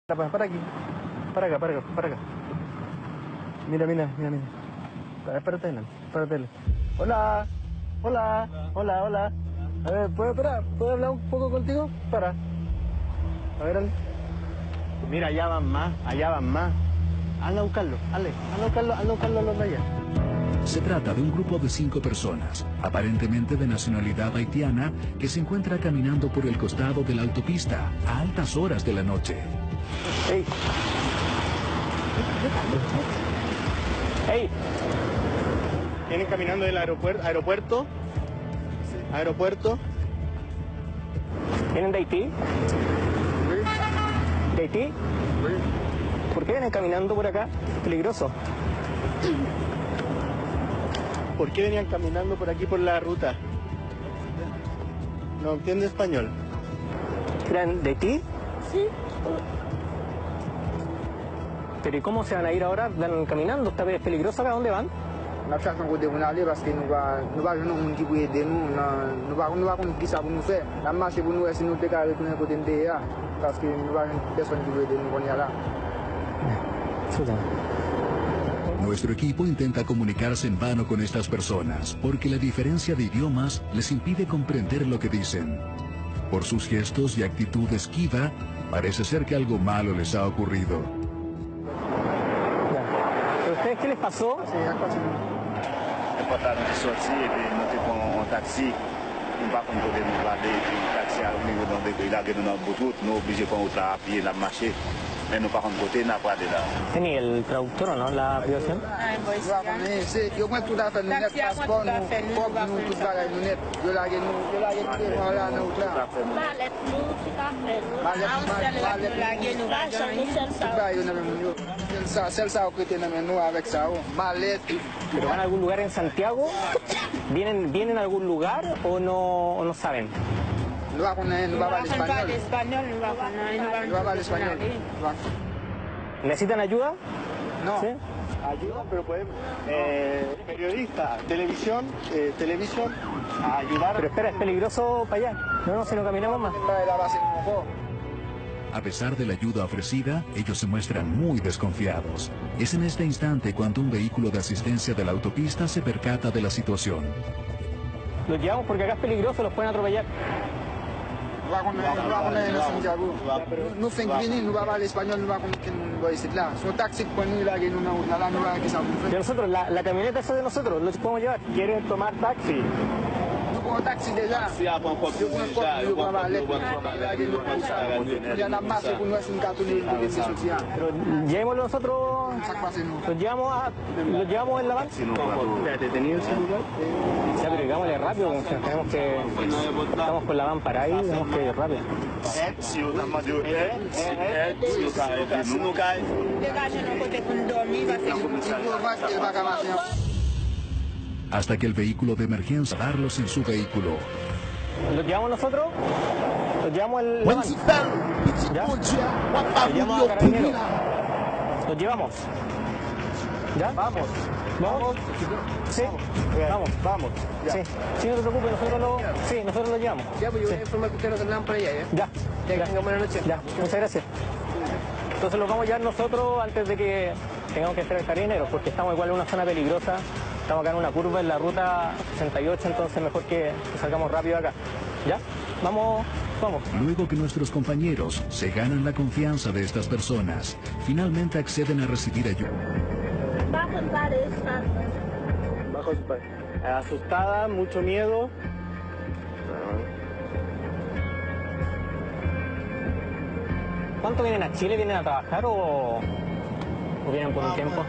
Para aquí. Para acá. Mira. Espérate. Hola. A ver, ¿puedo hablar un poco contigo? Para. A ver, Ale. Mira, allá van más. Anda a buscarlo, a los de allá. Se trata de un grupo de 5 personas, aparentemente de nacionalidad haitiana, que se encuentra caminando por el costado de la autopista a altas horas de la noche. ¡Ey! Vienen caminando del aeropuerto. ¿Vienen de Haití? ¿De Haití? ¿Por qué vienen caminando por acá? Peligroso. ¿Por qué venían caminando por aquí por la ruta? No entiende español. ¿Eran de Haití? Sí. ¿Pero y cómo se van a ir ahora? ¿Van caminando? ¿Está peligroso acá? ¿Dónde van? Nous cherchons côté où aller parce que nous va gens qui peuvent aider nous va qui ça pour nous faire. La marche pour nous si nous devons retourner côté de parce que nous va personne qui veut aider nous là. Nuestro equipo intenta comunicarse en vano con estas personas, porque la diferencia de idiomas les impide comprender lo que dicen. Por sus gestos y actitud esquiva, parece ser que algo malo les ha ocurrido. ¿Pero ustedes qué les pasó? Botaram de sortir e não tem com um táxi, não vai com poder não vai de táxi ao nível onde ele aqui no botut, não oblige com outra a pie na marché, mas não vai com poder na parte lá. ¿Tiene el traductor o no la aplicación? Yo me tout à fait nous net passeport nous tout bagage nous net. Yo la tout voilà nous là. Malet nous tout à fait. Celle ça que tenemos nous avec ça. Malet. ¿Pero van a algún lugar en Santiago? ¿Vienen a algún lugar o no saben? No va con no va al español. No va al español. ¿Necesitan ayuda? No. ¿Sí? Ayuda, pero podemos, periodista, televisión, a ayudar. Pero espera, es peligroso para allá. No, si no caminamos más. A pesar de la ayuda ofrecida, ellos se muestran muy desconfiados. Es en este instante cuando un vehículo de asistencia de la autopista se percata de la situación. Los llevamos porque acá es peligroso, los pueden atropellar. Nous faisons venir, nous va al español, nous va con quien va a decir là. Son taxi pour nous là que nous va que ça. De nosotros, la camioneta esa de nosotros, los podemos llevar. ¿Quieren tomar taxi? Un taxi déjà. Se há um pouco Ya la más pour nous es un carton de soutien. Pero llevémoslo nosotros, los llevamos en la van. ¿Detenido en ese lugar? Ya, pero digámosle rápido, estamos con la van para ahí, tenemos que ir rápido. se o tamanho se não cai. Hasta que el vehículo de emergencia darlos en su vehículo. ¿Los llevamos nosotros? ¿Los llevamos en la van? ¿Ya? ¿Los llevamos a Carabineros? ¿Los llevamos? ¿Ya? ¿Vamos? Sí, vamos. Sí, no te preocupes, nosotros lo llevamos. Ya, pues yo voy a informar que ustedes nos tendrán por allá, ¿eh? Ya. Que tengan buena noche. Ya, muchas gracias. Entonces los vamos a llevar nosotros antes de que tengamos que esperar Carabineros, porque estamos igual en una zona peligrosa. Estamos acá en una curva en la ruta 68, entonces mejor que salgamos rápido acá. ¿Ya? Vamos. Luego que nuestros compañeros se ganan la confianza de estas personas, finalmente acceden a recibir ayuda. Bajo su padre. Asustada, mucho miedo. ¿Cuánto vienen a Chile? ¿Vienen a trabajar o vienen por un tiempo?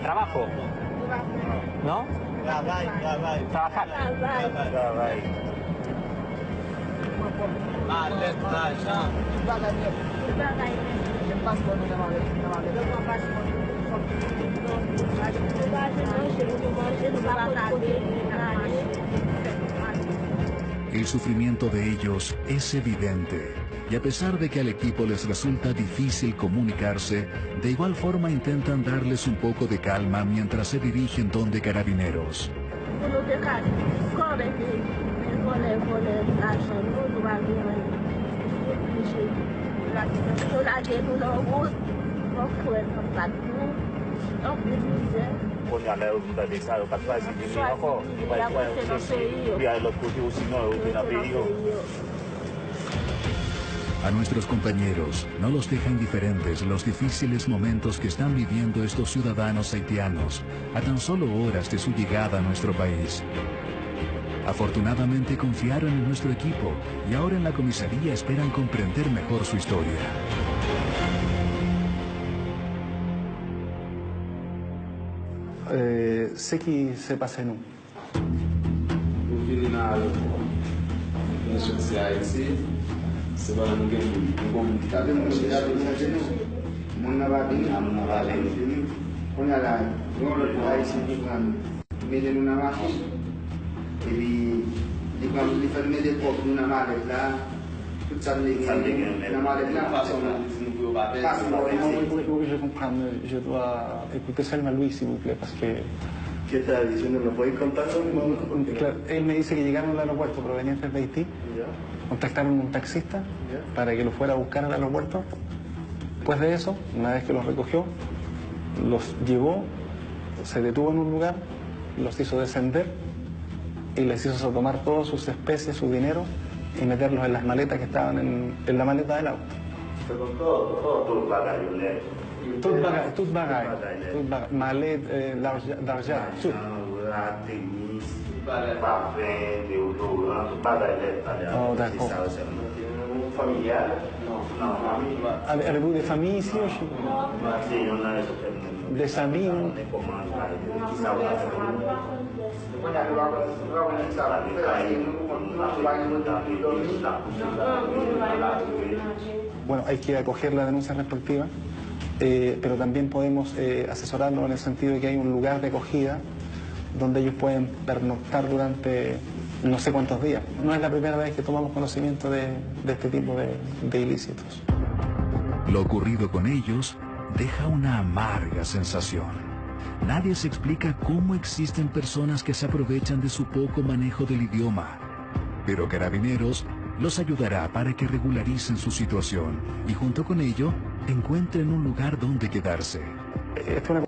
¿Trabajo? ¿No? ¿Trabajar? El sufrimiento de ellos es evidente, y a pesar de que al equipo les resulta difícil comunicarse, de igual forma intentan darles un poco de calma mientras se dirigen donde Carabineros. Con la universidad, para A nuestros compañeros no los deja indiferentes los difíciles momentos que están viviendo estos ciudadanos haitianos a tan solo horas de su llegada a nuestro país. Afortunadamente confiaron en nuestro equipo y ahora en la comisaría esperan comprender mejor su historia. Ce qui s'est passé nous. Nous venons à Haïti, c'est pas nous Oui, je comprends. Je dois écouter seulement Luis, s'il vous plaît, parce que... ¿Qué está diciendo? ¿Me podéis contar? Claro, él me dice que llegaron al aeropuerto provenientes de Haití, contactaron a un taxista para que lo fuera a buscar al aeropuerto. Después de eso, una vez que los recogió, los llevó, se detuvo en un lugar, los hizo descender y les hizo tomar todas sus especies, su dinero y meterlos en las maletas que estaban en la maleta del auto. Todo bagage. Tout bagage, malette, d'argent, tout. Tennis, parfum, déodorant, tout bagage. Oh, d'accord. Familiar? Non. Avez-vous des familles ici aussi? Des amis? Bueno, hay que acoger la denuncia respectiva, pero también podemos asesorarlos en el sentido de que hay un lugar de acogida donde ellos pueden pernoctar durante no sé cuántos días. No es la primera vez que tomamos conocimiento de este tipo de ilícitos. Lo ocurrido con ellos deja una amarga sensación. Nadie se explica cómo existen personas que se aprovechan de su poco manejo del idioma. Pero Carabineros los ayudará para que regularicen su situación y junto con ello encuentren un lugar donde quedarse. Esta es una